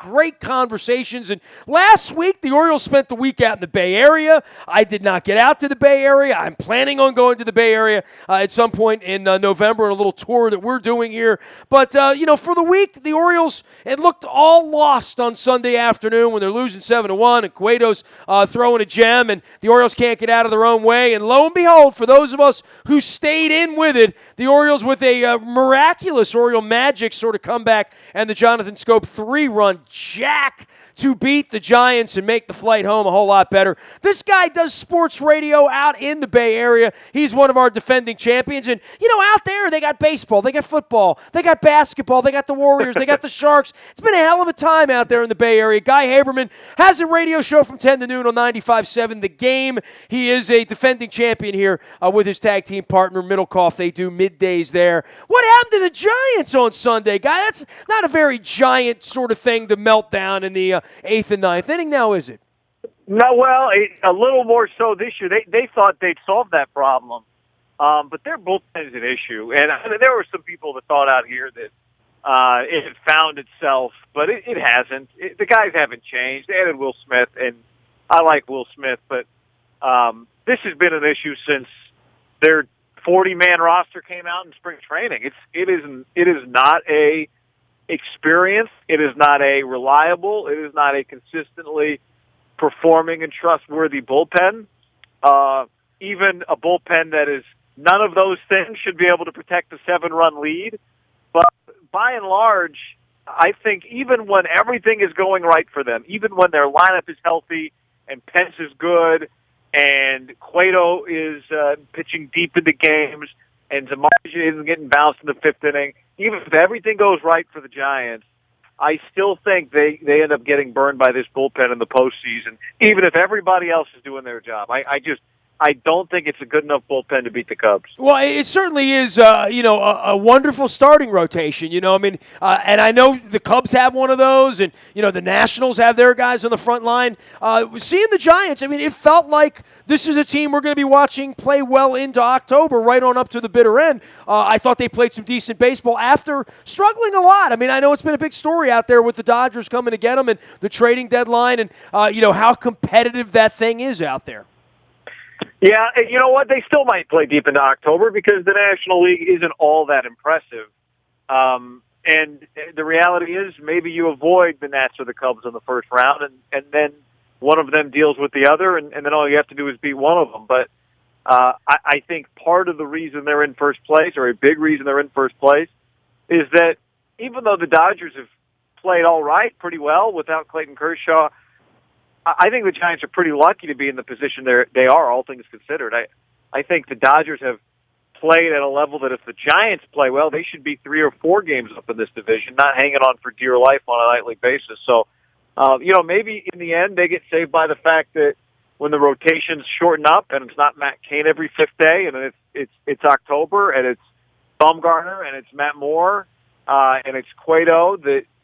great conversations. And last week, the Orioles spent the week out in the Bay Area. I did not get out to the Bay Area. I'm planning on going to the Bay Area at some point in November, a little tour that we're doing here. But, for the week, the Orioles, it looked all lost on Sunday afternoon when they're losing 7-1 and Cueto's throwing a gem and the Orioles can't get out of their own way. And lo and behold, for those of us who stayed in with it, the Orioles with a miraculous Oriole magic sort of comeback and the Jonathan Scope 3-run jack to beat the Giants and make the flight home a whole lot better. This guy does sports radio out in the Bay Area. He's one of our defending champions. And, out there they got baseball, they got football, they got basketball, they got the Warriors, they got the Sharks. It's been a hell of a time out there in the Bay Area. Guy Haberman has a radio show from 10 to noon on 95.7 The Game. He is a defending champion here with his tag team partner, Middlecoff. They do middays there. What happened to the Giants on Sunday, Guy? That's not a very giant sort of thing to melt down in the 8th and 9th inning now, is it? No, well, a little more so this year. They thought they'd solve that problem, but their bullpen is an issue. And there were some people that thought out here that it had found itself, but it hasn't. The guys haven't changed. They added Will Smith, and I like Will Smith, but this has been an issue since their 40-man roster came out in spring training. It is not a experience. It is not a reliable. It is not a consistently performing and trustworthy bullpen. Even a bullpen that is none of those things should be able to protect a 7-run lead. But by and large, I think even when everything is going right for them, even when their lineup is healthy and Pence is good and Cueto is pitching deep into games and Zamarja isn't getting bounced in the 5th inning, even if everything goes right for the Giants, I still think they end up getting burned by this bullpen in the postseason, even if everybody else is doing their job. I don't think it's a good enough bullpen to beat the Cubs. Well, it certainly is, a wonderful starting rotation. And I know the Cubs have one of those, and the Nationals have their guys on the front line. Seeing the Giants, it felt like this is a team we're going to be watching play well into October, right on up to the bitter end. I thought they played some decent baseball after struggling a lot. I know it's been a big story out there with the Dodgers coming to get them and the trading deadline, and how competitive that thing is out there. Yeah, you know what? They still might play deep into October because the National League isn't all that impressive. And the reality is maybe you avoid the Nats or the Cubs in the first round, and then one of them deals with the other, and then all you have to do is beat one of them. But I think part of the reason they're in first place, or a big reason they're in first place, is that even though the Dodgers have played all right pretty well without Clayton Kershaw, I think the Giants are pretty lucky to be in the position they are, all things considered. I think the Dodgers have played at a level that if the Giants play well, they should be 3 or 4 games up in this division, not hanging on for dear life on a nightly basis. So, maybe in the end they get saved by the fact that when the rotations shorten up and it's not Matt Cain every 5th day, and it's October and it's Bumgarner and it's Matt Moore and it's Cueto,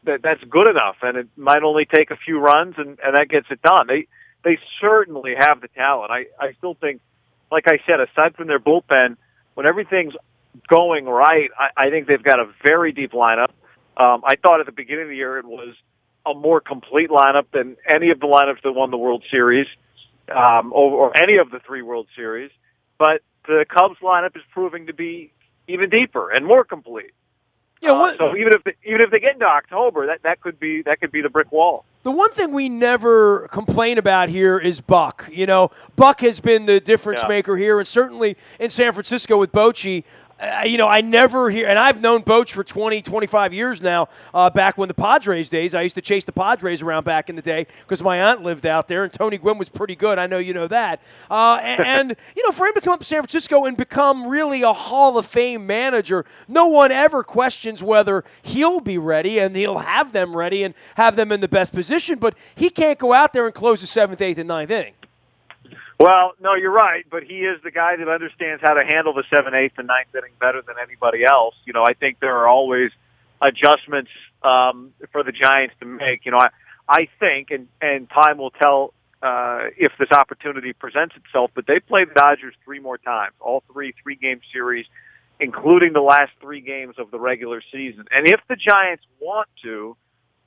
that's good enough, and it might only take a few runs, and that gets it done. They certainly have the talent. I still think, like I said, aside from their bullpen, when everything's going right, I think they've got a very deep lineup. I thought at the beginning of the year it was a more complete lineup than any of the lineups that won the World Series, or any of the 3 World Series. But the Cubs lineup is proving to be even deeper and more complete. So even if they get into October, that could be the brick wall. The one thing we never complain about here is Buck. Buck has been the difference maker here, and certainly in San Francisco with Bochy. I never hear, and I've known Boch for 20, 25 years now, back when the Padres days. I used to chase the Padres around back in the day because my aunt lived out there, and Tony Gwynn was pretty good. I know you know that. And for him to come up to San Francisco and become really a Hall of Fame manager, no one ever questions whether he'll be ready and he'll have them ready and have them in the best position, but he can't go out there and close the 7th, 8th, and 9th inning. Well, no, you're right, but he is the guy that understands how to handle the 7th, 8th, and 9th inning better than anybody else. I think there are always adjustments for the Giants to make. I think, and time will tell if this opportunity presents itself, but they played the Dodgers 3 more times, all 3-game series, including the last 3 games of the regular season. And if the Giants want to,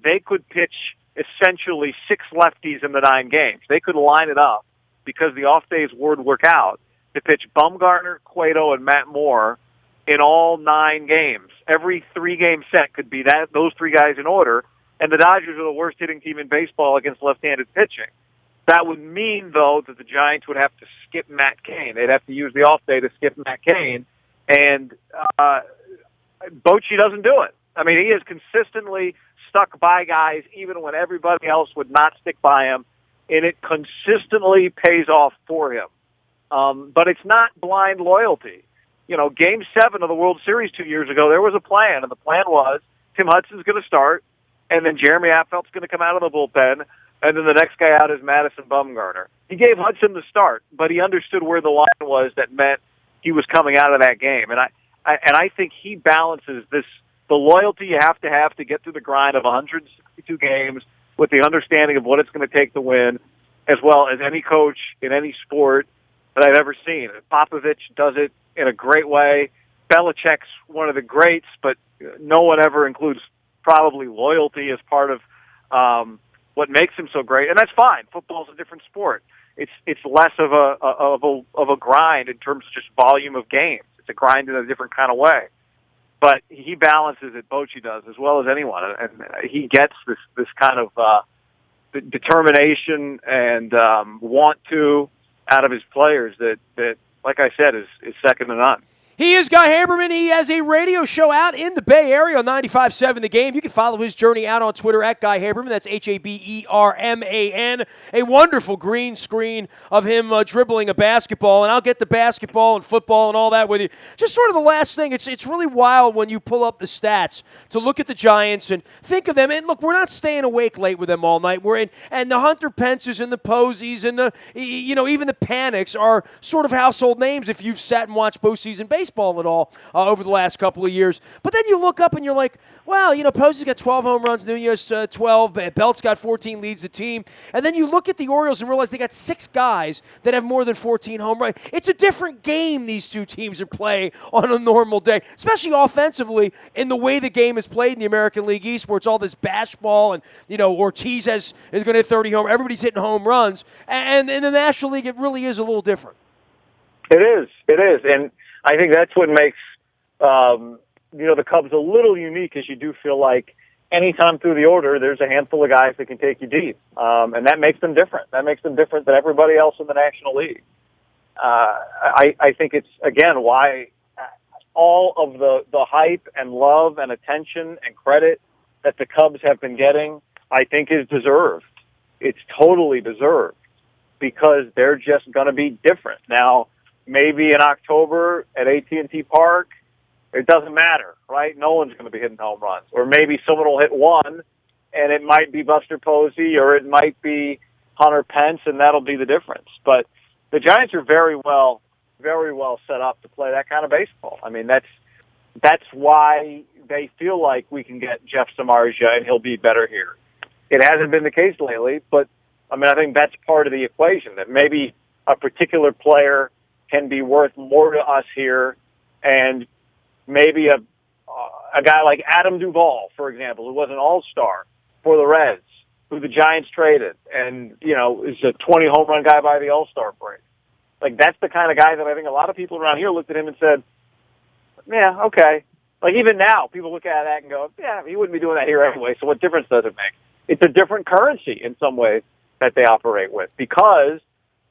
they could pitch essentially 6 lefties in the 9 games. They could line it up because the off days would work out to pitch Bumgarner, Cueto, and Matt Moore in all 9 games. Every 3-game set could be those 3 guys in order, and the Dodgers are the worst hitting team in baseball against left-handed pitching. That would mean, though, that the Giants would have to skip Matt Cain. They'd have to use the off day to skip Matt Cain, and Bochy doesn't do it. I mean, he has consistently stuck by guys even when everybody else would not stick by him, and it consistently pays off for him. But it's not blind loyalty. You know, Game 7 of the World Series 2 years ago, there was a plan, and the plan was Tim Hudson's going to start, and then Jeremy Affeld's going to come out of the bullpen, and then the next guy out is Madison Bumgarner. He gave Hudson the start, but he understood where the line was that meant he was coming out of that game. And I think he balances the loyalty you have to get through the grind of 162 games with the understanding of what it's going to take to win, as well as any coach in any sport that I've ever seen. Popovich does it in a great way. Belichick's one of the greats, but no one ever includes probably loyalty as part of what makes him so great, and that's fine. Football's a different sport. It's less of a grind in terms of just volume of games. It's a grind in a different kind of way. But he balances it. Bochy does as well as anyone, and he gets this kind of determination and want to out of his players that, like I said, is second to none. He is Guy Haberman. He has a radio show out in the Bay Area on 95.7 The Game. You can follow his journey out on Twitter at Guy Haberman. That's Haberman. A wonderful green screen of him dribbling a basketball, and I'll get the basketball and football and all that with you. Just sort of the last thing, it's really wild when you pull up the stats to look at the Giants and think of them. And look, we're not staying awake late with them all night. And the Hunter Pences and the Posies and the even the Panics are sort of household names if you've sat and watched postseason baseball at all over the last couple of years. But then you look up and you're like, well, Posey's got 12 home runs, Nunez 12, Belt's got 14, leads the team. And then you look at the Orioles and realize they got 6 guys that have more than 14 home runs. It's a different game these two teams are playing on a normal day, especially offensively in the way the game is played in the American League East, where it's all this bash ball and, Ortiz is going to hit 30 home. Everybody's hitting home runs. And in the National League, it really is a little different. It is. And I think that's what makes, the Cubs a little unique, is you do feel like anytime through the order, there's a handful of guys that can take you deep. And that makes them different. That makes them different than everybody else in the National League. I think it's, again, why all of the hype and love and attention and credit that the Cubs have been getting, I think, is deserved. It's totally deserved because they're just going to be different. Now, maybe in October at AT&T Park, it doesn't matter, right? No one's going to be hitting home runs. Or maybe someone will hit one, and it might be Buster Posey, or it might be Hunter Pence, and that'll be the difference. But the Giants are very well set up to play that kind of baseball. I mean, that's why they feel like we can get Jeff Samardzija, and he'll be better here. It hasn't been the case lately, but, I think that's part of the equation, that maybe a particular player can be worth more to us here, and maybe a guy like Adam Duvall, for example, who was an all-star for the Reds, who the Giants traded, and, is a 20 home run guy by the all-star break. Like, that's the kind of guy that I think a lot of people around here looked at him and said, yeah, okay. Like, even now, people look at that and go, yeah, he wouldn't be doing that here anyway, so what difference does it make? It's a different currency in some ways that they operate with, because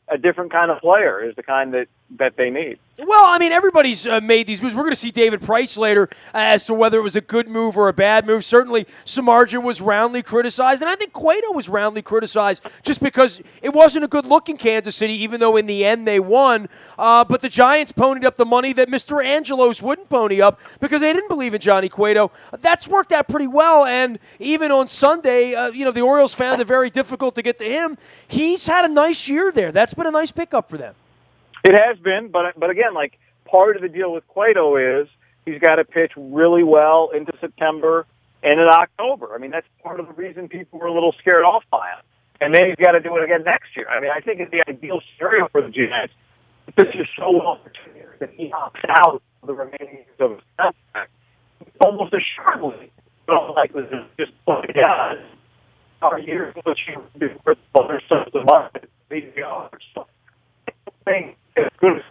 a different kind of player is the kind that they need. Well, everybody's made these moves. We're going to see David Price later as to whether it was a good move or a bad move. Certainly, Samardzija was roundly criticized, and I think Cueto was roundly criticized just because it wasn't a good-looking Kansas City, even though in the end they won. But the Giants ponied up the money that Mr. Angelos wouldn't pony up because they didn't believe in Johnny Cueto. That's worked out pretty well, and even on Sunday, the Orioles found it very difficult to get to him. He's had a nice year there. That's been a nice pickup for them. It has been, but again, like, part of the deal with Cueto is he's got to pitch really well into September and in October. That's part of the reason people were a little scared off by him. And then he's got to do it again next year. I think it's the ideal scenario for the Giants. This is so well for 2 years that he opts out for the remaining years of his contract. Almost assuredly, all likelihood just play out. Our years which you be worth other stuff the market. These are things as good as